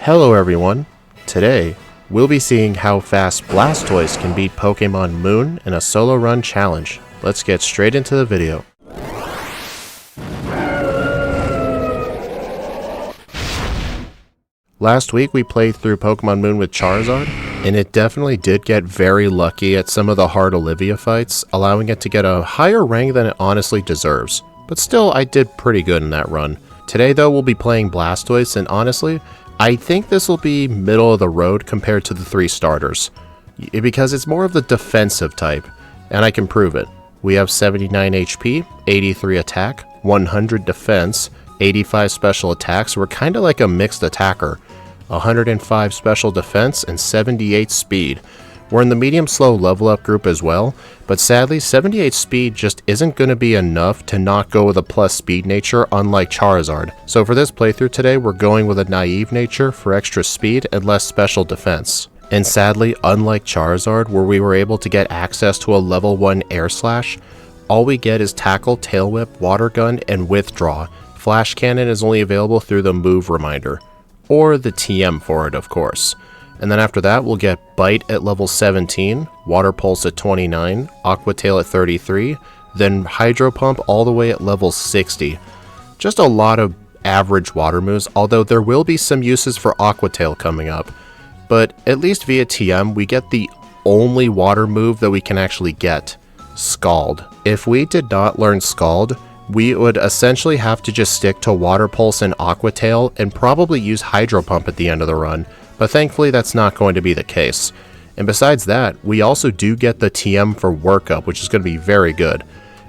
Hello everyone, today we'll be seeing how fast Blastoise can beat Pokemon Moon in a solo run challenge. Let's get straight into the video. Last week we played through Pokemon Moon with Charizard, and it definitely did get very lucky at some of the hard Olivia fights, allowing it to get a higher rank than it honestly deserves. But still, I did pretty good in that run. Today though, we'll be playing Blastoise, and honestly, I think this will be middle of the road compared to the three starters, because it's more of the defensive type, and I can prove it. We have 79 HP, 83 attack, 100 defense, 85 special attacks. We're kind of like a mixed attacker. 105 special defense and 78 speed. We're in the medium slow level up group as well, but sadly 78 speed just isn't going to be enough to not go with a plus speed nature unlike Charizard. So for this playthrough today, we're going with a naive nature for extra speed and less special defense. And sadly, unlike Charizard, where we were able to get access to a level 1 Air Slash, all we get is Tackle, Tail Whip, Water Gun, and Withdraw. Flash Cannon is only available through the move reminder, or the TM for it of course. And then after that, we'll get Bite at level 17, Water Pulse at 29, Aqua Tail at 33, then Hydro Pump all the way at level 60. Just a lot of average water moves, although there will be some uses for Aqua Tail coming up. But at least via TM, we get the only water move that we can actually get, Scald. If we did not learn Scald, we would essentially have to just stick to Water Pulse and Aqua Tail and probably use Hydro Pump at the end of the run. But thankfully that's not going to be the case. And besides that, we also do get the TM for Workup, which is going to be very good.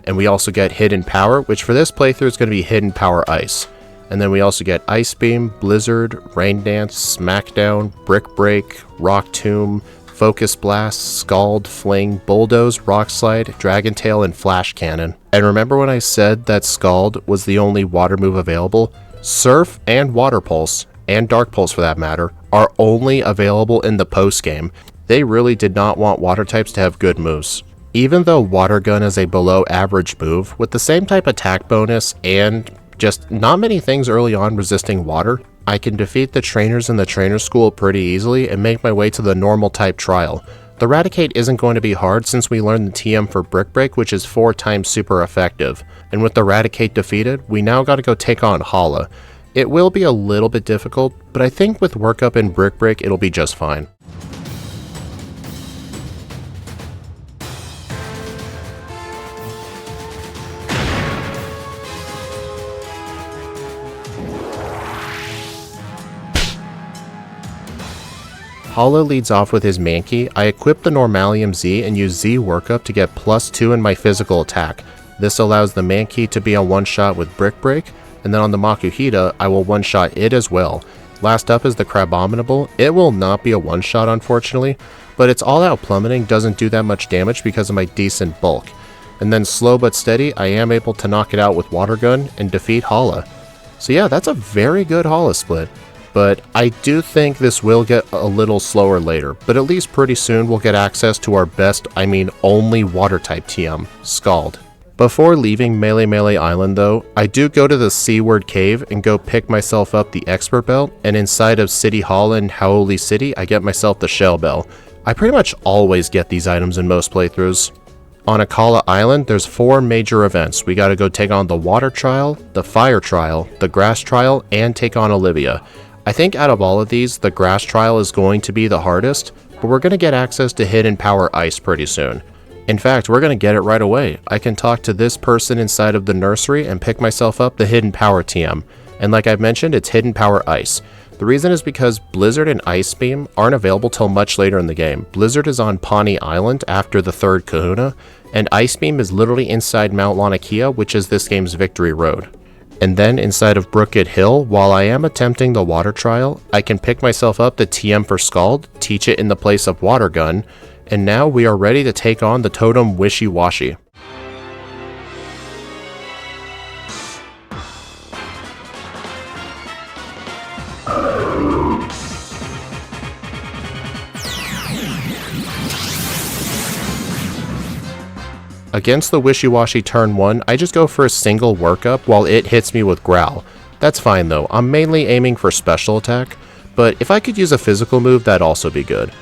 And we also get Hidden Power, which for this playthrough is going to be Hidden Power Ice. And then we also get Ice Beam, Blizzard, Rain Dance, Smackdown, Brick Break, Rock Tomb, Focus Blast, Scald, Fling, Bulldoze, Rock Slide, Dragon Tail, and Flash Cannon. And remember when I said that Scald was the only water move available? Surf and Water Pulse, and Dark Pulse for that matter, are only available in the post-game. They really did not want water types to have good moves. Even though Water Gun is a below average move, with the same type attack bonus and just not many things early on resisting water, I can defeat the trainers in the trainer school pretty easily and make my way to the normal type trial. The Raticate isn't going to be hard since we learned the TM for Brick Break, which is 4 times super effective. And with the Raticate defeated, we now gotta go take on Hala. It will be a little bit difficult, but I think with Workup and Brick Break it'll be just fine. Hala leads off with his Mankey. I equip the Normalium Z and use Z Workup to get +2 in my physical attack. This allows the Mankey to be on one-shot with Brick Break, and then on the Makuhita, I will one-shot it as well. Last up is the Crabominable. It will not be a one-shot unfortunately, but its all-out plummeting doesn't do that much damage because of my decent bulk. And then slow but steady, I am able to knock it out with Water Gun and defeat Hala. So yeah, that's a very good Hala split. But I do think this will get a little slower later, but at least pretty soon we'll get access to our best, only water type TM, Scald. Before leaving Melee Island though, I do go to the Seaward Cave and go pick myself up the Expert Belt, and inside of City Hall in Howley City, I get myself the Shell Bell. I pretty much always get these items in most playthroughs. On Akala Island, there's 4 major events. We gotta go take on the Water Trial, the Fire Trial, the Grass Trial, and take on Olivia. I think out of all of these, the Grass Trial is going to be the hardest, but we're going to get access to Hidden Power Ice pretty soon. In fact, we're going to get it right away. I can talk to this person inside of the nursery and pick myself up the Hidden Power TM. And like I've mentioned, it's Hidden Power Ice. The reason is because Blizzard and Ice Beam aren't available till much later in the game. Blizzard is on Pawnee Island after the 3rd Kahuna, and Ice Beam is literally inside Mount Lanakia, which is this game's Victory Road. And then inside of Brookett Hill, while I am attempting the Water Trial, I can pick myself up the TM for Scald, teach it in the place of Water Gun, and now we are ready to take on the Totem Wishy Washy. Against the Wishy-Washy turn 1, I just go for a single workup while it hits me with Growl. That's fine though, I'm mainly aiming for special attack, but if I could use a physical move, that'd also be good.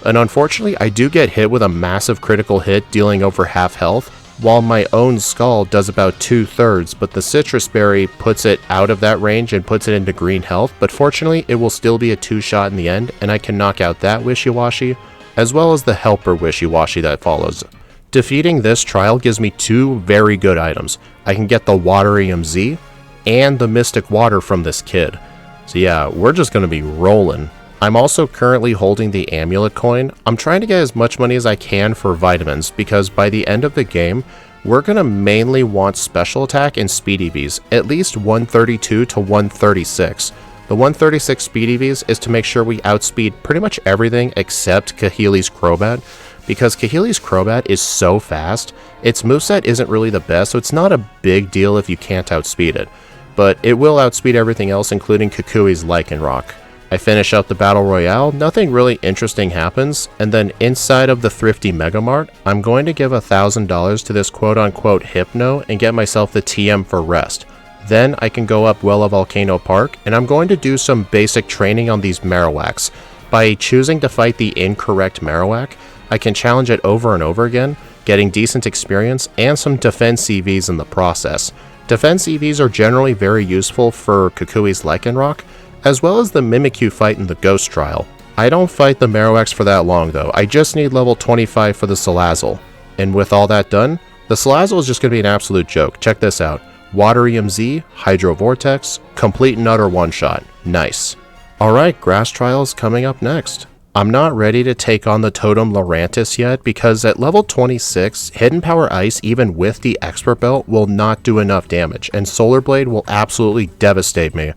And unfortunately, I do get hit with a massive critical hit dealing over half health, while my own Skull does about 2/3, but the Citrus Berry puts it out of that range and puts it into green health, but fortunately it will still be a 2-shot in the end, and I can knock out that Wishy-Washy, as well as the Helper Wishy-Washy that follows. Defeating this trial gives me 2 very good items. I can get the Waterium Z, and the Mystic Water from this kid. So yeah, we're just going to be rolling. I'm also currently holding the Amulet coin. I'm trying to get as much money as I can for vitamins, because by the end of the game, we're going to mainly want Special Attack and Speed EVs, at least 132 to 136. The 136 Speed EVs is to make sure we outspeed pretty much everything except Kahili's Crobat, because Kahili's Crobat is so fast, its moveset isn't really the best, so it's not a big deal if you can't outspeed it. But it will outspeed everything else, including Kukui's Lycanroc. I finish up the Battle Royale, nothing really interesting happens, and then inside of the Thrifty Mega Mart, I'm going to give $1,000 to this quote-unquote Hypno and get myself the TM for rest. Then I can go up Wella Volcano Park, and I'm going to do some basic training on these Marowaks. By choosing to fight the incorrect Marowak, I can challenge it over and over again, getting decent experience and some defense EVs in the process. Defense EVs are generally very useful for Kukui's Lycanroc, as well as the Mimikyu fight in the Ghost Trial. I don't fight the Marowaks for that long though, I just need level 25 for the Salazzle. And with all that done, the Salazzle is just going to be an absolute joke. Check this out. Waterium Z, Hydro Vortex, complete and utter one-shot. Nice. Alright, Grass Trial is coming up next. I'm not ready to take on the Totem Lurantis yet because at level 26, Hidden Power Ice even with the Expert Belt will not do enough damage, and Solar Blade will absolutely devastate me.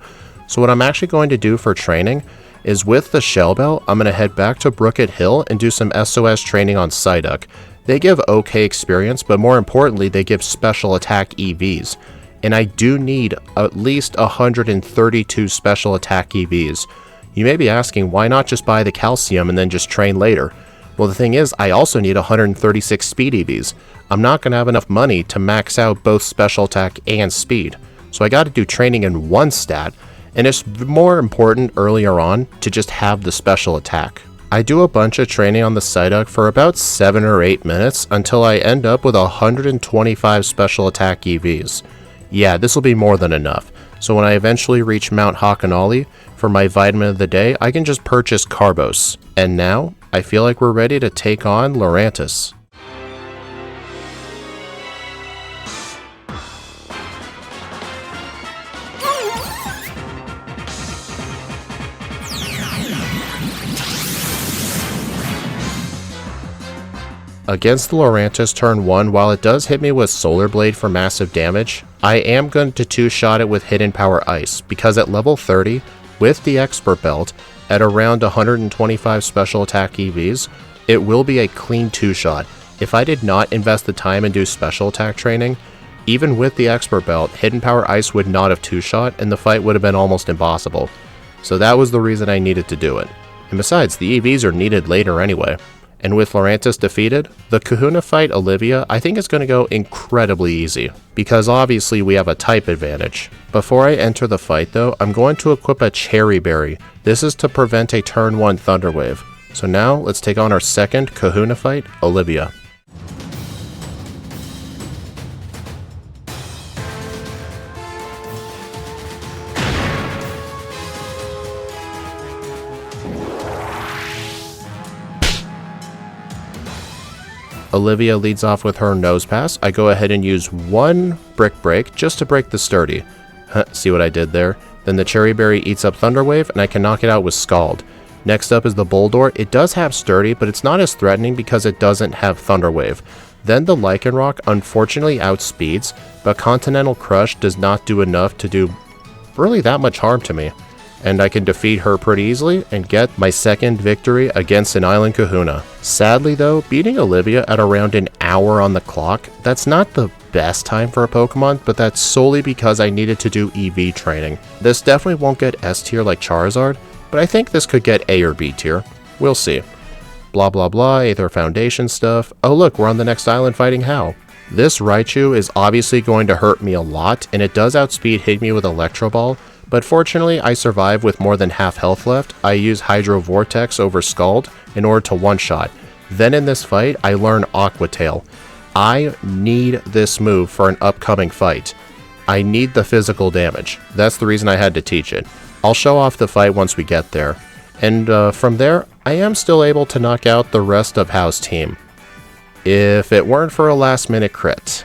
So what I'm actually going to do for training is with the Shell Belt, I'm going to head back to Brookett Hill and do some SOS training on Psyduck. They give okay experience, but more importantly, they give special attack EVs. And I do need at least 132 special attack EVs. You may be asking, why not just buy the calcium and then just train later? Well, the thing is, I also need 136 speed EVs. I'm not going to have enough money to max out both special attack and speed. So I got to do training in one stat, and it's more important earlier on to just have the special attack. I do a bunch of training on the Psyduck for about 7 or 8 minutes until I end up with 125 special attack EVs. Yeah, this will be more than enough. So when I eventually reach Mount Hakanali for my vitamin of the day, I can just purchase Carbos. And now, I feel like we're ready to take on Lurantis. Against the Lurantis turn 1, while it does hit me with Solar Blade for massive damage, I am going to 2-shot it with Hidden Power Ice, because at level 30, with the Expert Belt, at around 125 special attack EVs, it will be a clean 2-shot. If I did not invest the time and do special attack training, even with the Expert Belt, Hidden Power Ice would not have 2-shot, and the fight would have been almost impossible. So that was the reason I needed to do it. And besides, the EVs are needed later anyway. And with Lurantis defeated, the Kahuna fight Olivia I think is going to go incredibly easy, because obviously we have a type advantage. Before I enter the fight though, I'm going to equip a Cherry Berry. This is to prevent a turn 1 Thunder Wave. So now, let's take on our second Kahuna fight, Olivia. Olivia leads off with her Nose Pass. I go ahead and use one Brick Break just to break the Sturdy. See what I did there? Then the Cherry Berry eats up Thunder Wave, and I can knock it out with Scald. Next up is the Boldore. It does have Sturdy, but it's not as threatening because it doesn't have Thunder Wave. Then the Lycanroc unfortunately outspeeds, but Continental Crush does not do enough to do really that much harm to me. And I can defeat her pretty easily and get my second victory against an Island Kahuna. Sadly though, beating Olivia at around an hour on the clock, that's not the best time for a Pokemon, but that's solely because I needed to do EV training. This definitely won't get S tier like Charizard, but I think this could get A or B tier. We'll see. Blah blah blah, Aether Foundation stuff. Oh look, we're on the next island fighting Hal. This Raichu is obviously going to hurt me a lot, and it does outspeed hit me with Electro Ball, but fortunately I survived with more than half health left. I used Hydro Vortex over Scald in order to one-shot. Then in this fight, I learned Aqua Tail. I need this move for an upcoming fight. I need the physical damage. That's the reason I had to teach it. I'll show off the fight once we get there. And from there, I am still able to knock out the rest of Hao's team. If it weren't for a last-minute crit.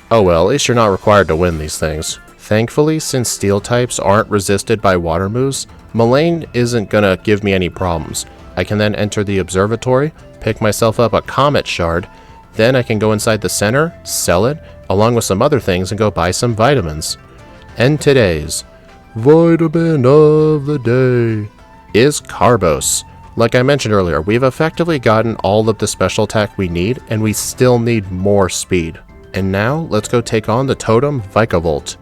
Oh well, at least you're not required to win these things. Thankfully, since steel types aren't resisted by water moves, Mullane isn't gonna give me any problems. I can then enter the observatory, pick myself up a Comet Shard, then I can go inside the center, sell it, along with some other things and go buy some vitamins. And today's vitamin of the day is Carbos. Like I mentioned earlier, we've effectively gotten all of the special attack we need, and we still need more speed. And now, let's go take on the Totem Vikavolt.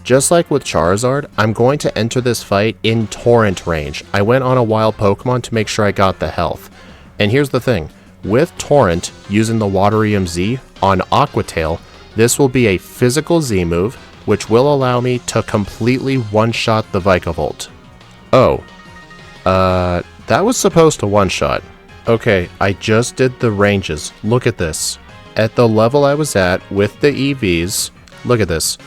Just like with Charizard, I'm going to enter this fight in Torrent range. I went on a wild Pokemon to make sure I got the health. And here's the thing, with Torrent, using the Water EMZ on Aqua Tail, this will be a physical Z move, which will allow me to completely one-shot the Vikavolt. Oh, that was supposed to one-shot. Okay, I just did the ranges. Look at this. At the level I was at with the EVs, look at this.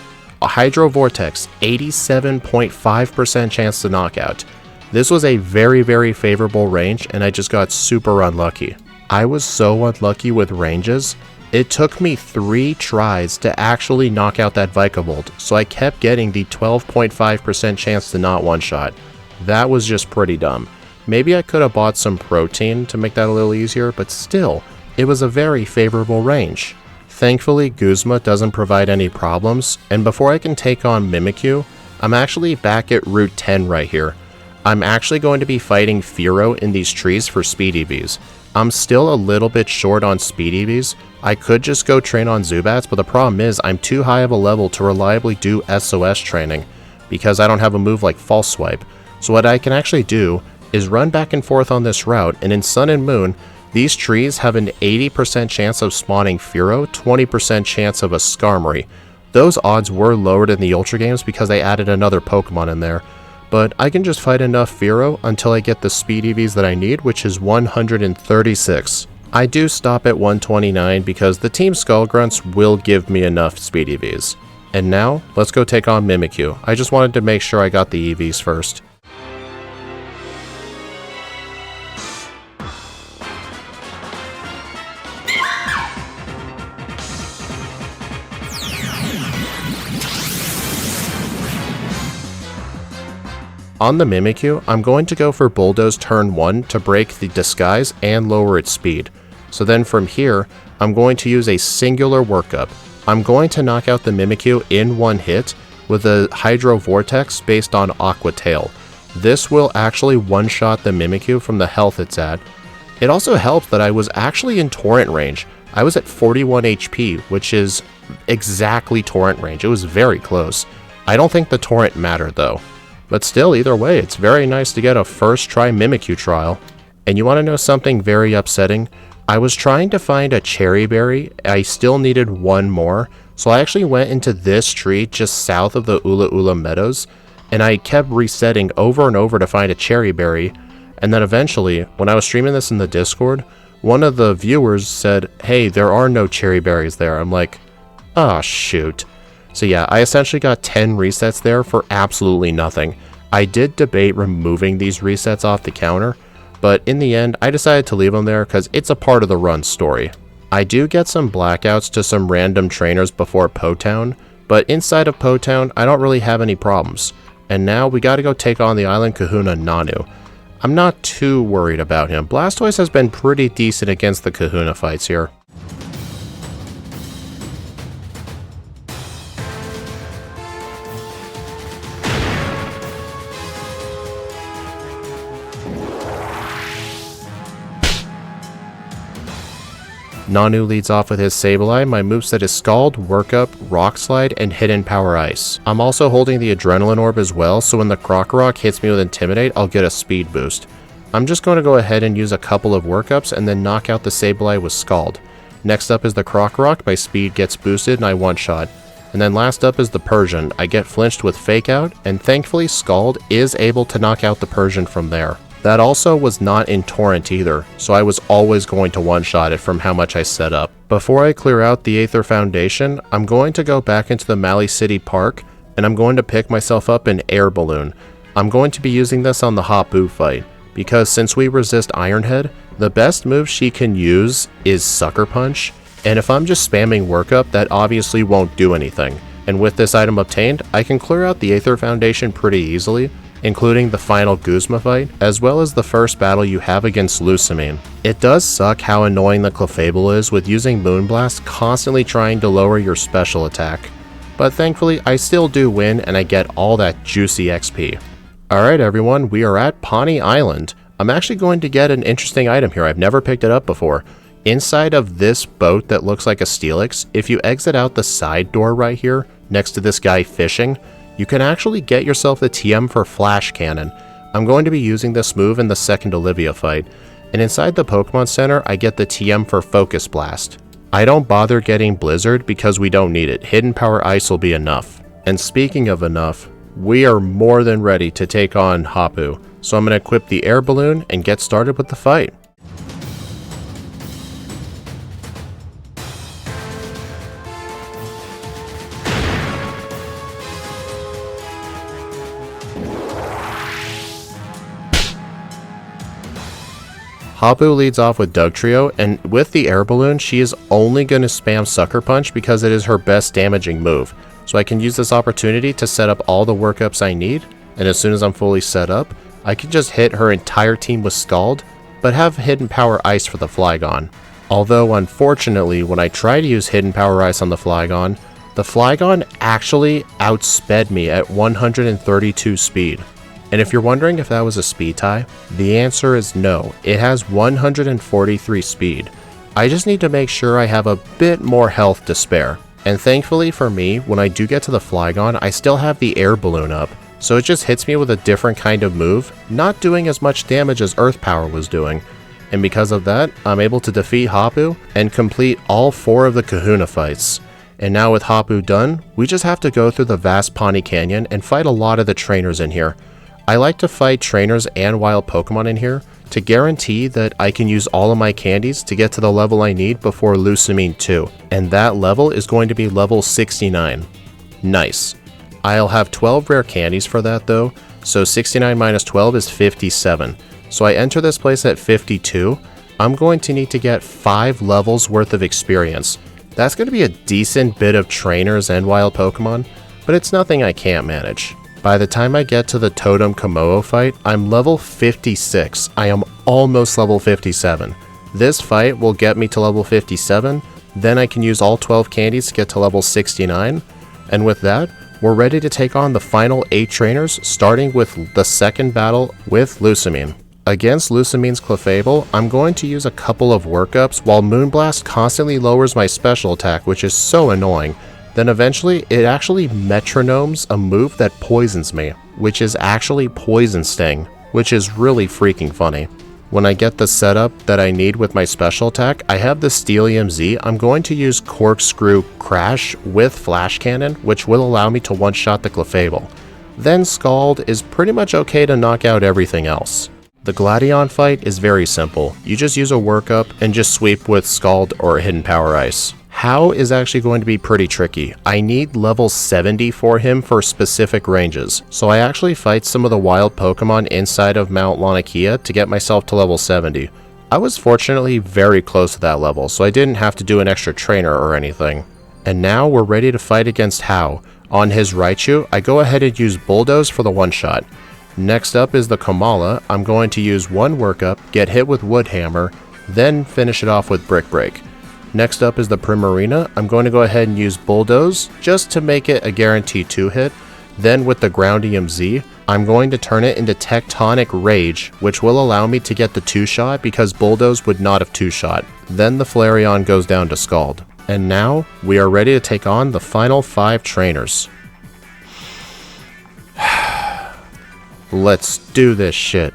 A Hydro Vortex, 87.5% chance to knockout. This was a very, very favorable range, and I just got super unlucky. I was so unlucky with ranges, it took me 3 tries to actually knock out that Vikavolt, so I kept getting the 12.5% chance to not one-shot. That was just pretty dumb. Maybe I could have bought some protein to make that a little easier, but still, it was a very favorable range. Thankfully, Guzma doesn't provide any problems, and before I can take on Mimikyu, I'm actually back at Route 10 right here. I'm actually going to be fighting Fearow in these trees for Speed EVs. I'm still a little bit short on Speed EVs. I could just go train on Zubats, but the problem is I'm too high of a level to reliably do SOS training, because I don't have a move like False Swipe. So what I can actually do is run back and forth on this route, and in Sun and Moon, these trees have an 80% chance of spawning Fearow, 20% chance of a Skarmory. Those odds were lowered in the Ultra games because they added another Pokemon in there. But I can just fight enough Fearow until I get the Speed EVs that I need, which is 136. I do stop at 129 because the Team Skullgrunts will give me enough Speed EVs. And now, let's go take on Mimikyu. I just wanted to make sure I got the EVs first. On the Mimikyu, I'm going to go for Bulldoze turn 1 to break the disguise and lower its speed. So then from here, I'm going to use a singular workup. I'm going to knock out the Mimikyu in one hit with a Hydro Vortex based on Aqua Tail. This will actually one-shot the Mimikyu from the health it's at. It also helps that I was actually in Torrent range. I was at 41 HP, which is exactly Torrent range. It was very close. I don't think the Torrent mattered though. But still, either way, it's very nice to get a first try Mimikyu trial. And you want to know something very upsetting? I was trying to find a Cherry Berry, I still needed one more, so I actually went into this tree just south of the Ula Ula Meadows, and I kept resetting over and over to find a Cherry Berry, and then eventually, when I was streaming this in the Discord, one of the viewers said, "Hey, there are no Cherry Berries there." I'm like, oh shoot. So yeah, I essentially got 10 resets there for absolutely nothing. I did debate removing these resets off the counter, but in the end, I decided to leave them there because it's a part of the run story. I do get some blackouts to some random trainers before Po-Town, but inside of Po-Town, I don't really have any problems. And now we gotta go take on the Island Kahuna Nanu. I'm not too worried about him. Blastoise has been pretty decent against the Kahuna fights here. Nanu leads off with his Sableye. My moveset is Scald, Work Up, Rock Slide, and Hidden Power Ice. I'm also holding the Adrenaline Orb as well, so when the Krokorok hits me with Intimidate, I'll get a speed boost. I'm just going to go ahead and use a couple of workups and then knock out the Sableye with Scald. Next up is the Krokorok. My speed gets boosted and I one-shot. And then last up is the Persian. I get flinched with Fake Out, and thankfully Scald is able to knock out the Persian from there. That also was not in Torrent either, so I was always going to one-shot it from how much I set up. Before I clear out the Aether Foundation, I'm going to go back into the Mali City Park, and I'm going to pick myself up an Air Balloon. I'm going to be using this on the Hapu fight, because since we resist Iron Head, the best move she can use is Sucker Punch, and if I'm just spamming Workup, that obviously won't do anything. And with this item obtained, I can clear out the Aether Foundation pretty easily, including the final Guzma fight, as well as the first battle you have against Lusamine. It does suck how annoying the Clefable is with using Moonblast constantly trying to lower your special attack, but thankfully I still do win and I get all that juicy XP. Alright everyone, we are at Pawnee Island. I'm actually going to get an interesting item here, I've never picked it up before. Inside of this boat that looks like a Steelix, if you exit out the side door right here, next to this guy fishing, you can actually get yourself the TM for Flash Cannon. I'm going to be using this move in the second Olivia fight, and inside the Pokemon Center I get the TM for Focus Blast. I don't bother getting Blizzard because we don't need it, Hidden Power Ice will be enough. And speaking of enough, we are more than ready to take on Hapu, so I'm going to equip the Air Balloon and get started with the fight. Hapu leads off with Dugtrio, and with the Air Balloon, she is only going to spam Sucker Punch because it is her best damaging move. So I can use this opportunity to set up all the workups I need, and as soon as I'm fully set up, I can just hit her entire team with Scald, but have Hidden Power Ice for the Flygon. Although unfortunately, when I try to use Hidden Power Ice on the Flygon actually outsped me at 132 speed. And if you're wondering if that was a speed tie, the answer is no, it has 143 speed. I just need to make sure I have a bit more health to spare. And thankfully for me, when I do get to the Flygon, I still have the Air Balloon up, so it just hits me with a different kind of move, not doing as much damage as Earth Power was doing. And because of that, I'm able to defeat Hapu and complete all 4 of the Kahuna fights. And now with Hapu done, we just have to go through the vast Pawnee Canyon and fight a lot of the trainers in here. I like to fight trainers and wild Pokemon in here to guarantee that I can use all of my candies to get to the level I need before Lusamine 2, and that level is going to be level 69. Nice. I'll have 12 rare candies for that though, so 69 minus 12 is 57. So I enter this place at 52, I'm going to need to get 5 levels worth of experience. That's going to be a decent bit of trainers and wild Pokemon, but it's nothing I can't manage. By the time I get to the Totem Komodo fight, I'm level 56. I am almost level 57. This fight will get me to level 57, then I can use all 12 candies to get to level 69, and with that, we're ready to take on the final 8 trainers, starting with the second battle with Lusamine. Against Lusamine's Clefable, I'm going to use a couple of workups while Moonblast constantly lowers my special attack, which is so annoying. Then eventually, it actually metronomes a move that poisons me, which is actually Poison Sting, which is really freaking funny. When I get the setup that I need with my special attack, I have the Steelium Z. I'm going to use Corkscrew Crash with Flash Cannon, which will allow me to one-shot the Clefable. Then Scald is pretty much okay to knock out everything else. The Gladion fight is very simple. You just use a workup and just sweep with Scald or Hidden Power Ice. How is actually going to be pretty tricky. I need level 70 for him for specific ranges, so I actually fight some of the wild Pokemon inside of Mount Lanikia to get myself to level 70. I was fortunately very close to that level, so I didn't have to do an extra trainer or anything. And now we're ready to fight against Hau. On his Raichu, I go ahead and use Bulldoze for the one-shot. Next up is the Komala. I'm going to use one workup, get hit with Wood Hammer, then finish it off with Brick Break. Next up is the Primarina. I'm going to go ahead and use Bulldoze just to make it a guaranteed 2-hit. Then with the Groundium Z, I'm going to turn it into Tectonic Rage, which will allow me to get the 2-shot because Bulldoze would not have 2-shot. Then the Flareon goes down to Scald. And now, we are ready to take on the final 5 trainers. Let's do this shit.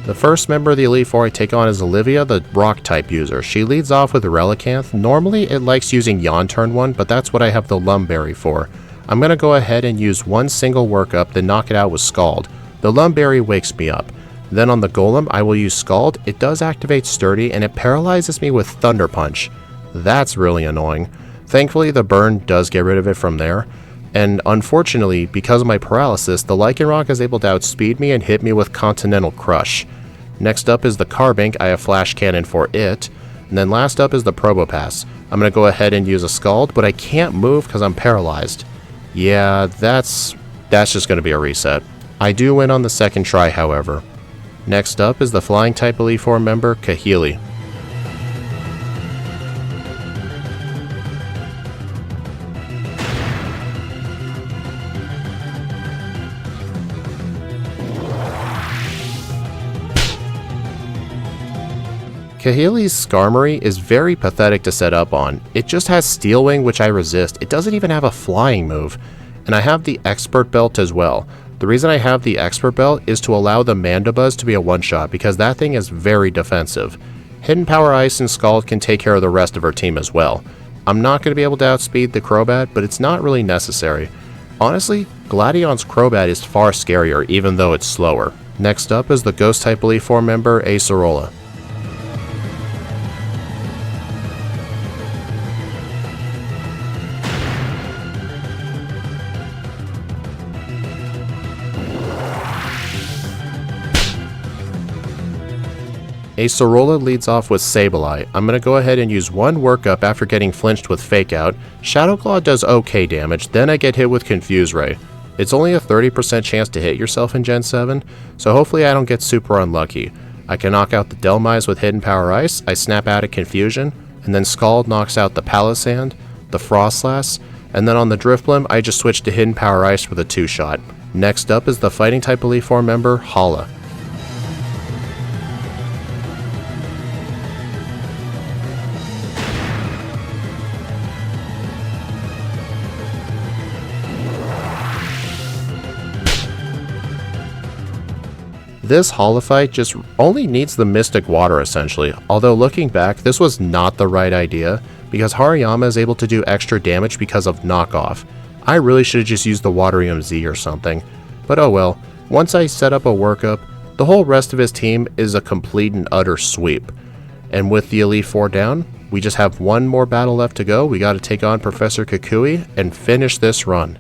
The first member of the Elite Four I take on is Olivia, the Rock-type user. She leads off with Relicanth. Normally it likes using Yawn turn 1, but that's what I have the Lumberry for. I'm going to go ahead and use one single workup, then knock it out with Scald. The Lumberry wakes me up. Then on the Golem, I will use Scald. It does activate Sturdy, and it paralyzes me with Thunder Punch. That's really annoying. Thankfully, the burn does get rid of it from there. And unfortunately, because of my paralysis, the Lycanroc is able to outspeed me and hit me with Continental Crush. Next up is the Carbink. I have Flash Cannon for it. And then last up is the Probopass. I'm going to go ahead and use a Scald, but I can't move because I'm paralyzed. Yeah, that's just going to be a reset. I do win on the second try, however. Next up is the Flying type Elite Four member, Kahili. Kahili's Skarmory is very pathetic to set up on. It just has Steel Wing, which I resist. It doesn't even have a flying move. And I have the Expert Belt as well. The reason I have the Expert Belt is to allow the Mandibuzz to be a one-shot, because that thing is very defensive. Hidden Power Ice and Scald can take care of the rest of her team as well. I'm not going to be able to outspeed the Crobat, but it's not really necessary. Honestly, Gladion's Crobat is far scarier, even though it's slower. Next up is the Ghost-type Elite Four member, Acerola. Acerola leads off with Sableye. I'm going to go ahead and use one workup after getting flinched with Fake Out. Shadow Claw does okay damage, then I get hit with Confuse Ray. It's only a 30% chance to hit yourself in Gen 7, so hopefully I don't get super unlucky. I can knock out the Delmise with Hidden Power Ice, I snap out of Confusion, and then Scald knocks out the Palisand, the Frostlass, and then on the Drifblim I just switch to Hidden Power Ice for the 2-shot. Next up is the Fighting type Elite Four member, Hala. This Hala fight just only needs the Mystic Water essentially, although looking back, this was not the right idea, because Hariyama is able to do extra damage because of knockoff. I really should have just used the Waterium Z or something, but oh well. Once I set up a workup, the whole rest of his team is a complete and utter sweep. And with the Elite Four down, we just have one more battle left to go. We gotta take on Professor Kukui and finish this run.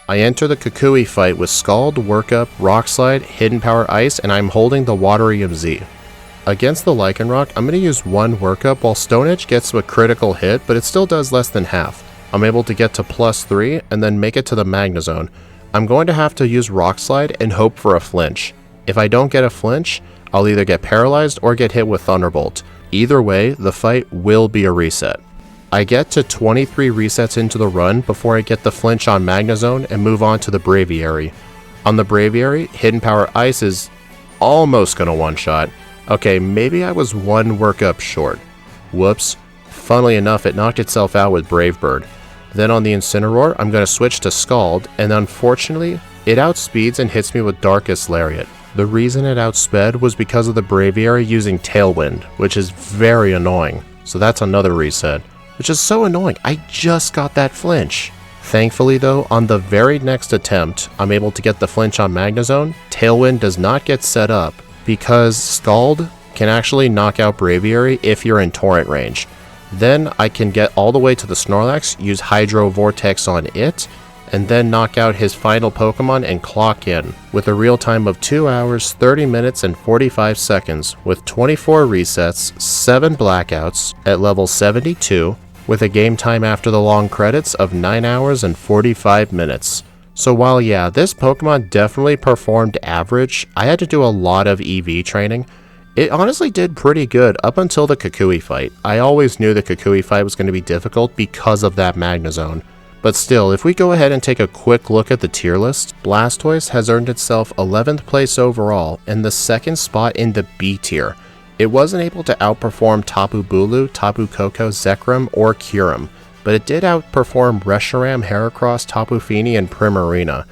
I enter the Kukui fight with Scald, Workup, Rock Slide, Hidden Power Ice, and I'm holding the Waterium Z. Against the Lycanroc, I'm going to use one Workup while Stone Edge gets a critical hit, but it still does less than half. I'm able to get to +3 and then make it to the Magnezone. I'm going to have to use Rock Slide and hope for a flinch. If I don't get a flinch, I'll either get paralyzed or get hit with Thunderbolt. Either way, the fight will be a reset. I get to 23 resets into the run before I get the flinch on Magnezone and move on to the Braviary. On the Braviary, Hidden Power Ice is almost gonna one-shot. Okay, maybe I was one workup short. Whoops. Funnily enough, it knocked itself out with Brave Bird. Then on the Incineroar, I'm gonna switch to Scald, and unfortunately, it outspeeds and hits me with Darkest Lariat. The reason it outsped was because of the Braviary using Tailwind, which is very annoying. So that's another reset. Which is so annoying, I just got that flinch. Thankfully though, on the very next attempt, I'm able to get the flinch on Magnezone. Tailwind does not get set up, because Scald can actually knock out Braviary if you're in Torrent range. Then I can get all the way to the Snorlax, use Hydro Vortex on it, and then knock out his final Pokemon and clock in, with a real time of 2 hours, 30 minutes, and 45 seconds, with 24 resets, 7 blackouts, at level 72, with a game time after the long credits of 9 hours and 45 minutes. So while yeah, this Pokemon definitely performed average, I had to do a lot of EV training. It honestly did pretty good up until the Kukui fight. I always knew the Kukui fight was going to be difficult because of that Magnezone. But still, if we go ahead and take a quick look at the tier list, Blastoise has earned itself 11th place overall and the 2nd spot in the B tier. It wasn't able to outperform Tapu Bulu, Tapu Koko, Zekrom, or Kyurem, but it did outperform Reshiram, Heracross, Tapu Fini, and Primarina.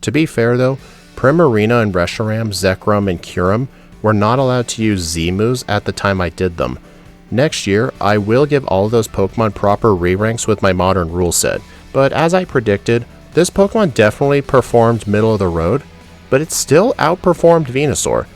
To be fair though, Primarina and Reshiram, Zekrom, and Kyurem were not allowed to use Z-moves at the time I did them. Next year, I will give all of those Pokemon proper re-ranks with my modern rule set, but as I predicted, this Pokemon definitely performed middle of the road, but it still outperformed Venusaur.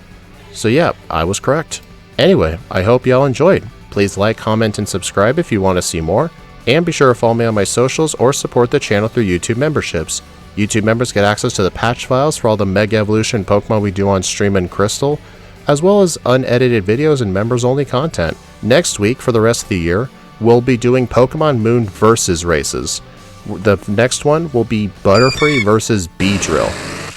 So yeah, I was correct. Anyway, I hope y'all enjoyed. Please like, comment, and subscribe if you want to see more, and be sure to follow me on my socials or support the channel through YouTube memberships. YouTube members get access to the patch files for all the Mega Evolution Pokemon we do on stream and Crystal, as well as unedited videos and members-only content. Next week, for the rest of the year, we'll be doing Pokemon Moon versus races. The next one will be Butterfree versus Beedrill.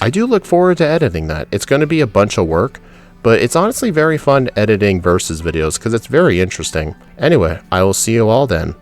I do look forward to editing that. It's going to be a bunch of work, but it's honestly very fun editing versus videos because it's very interesting. Anyway, I will see you all then.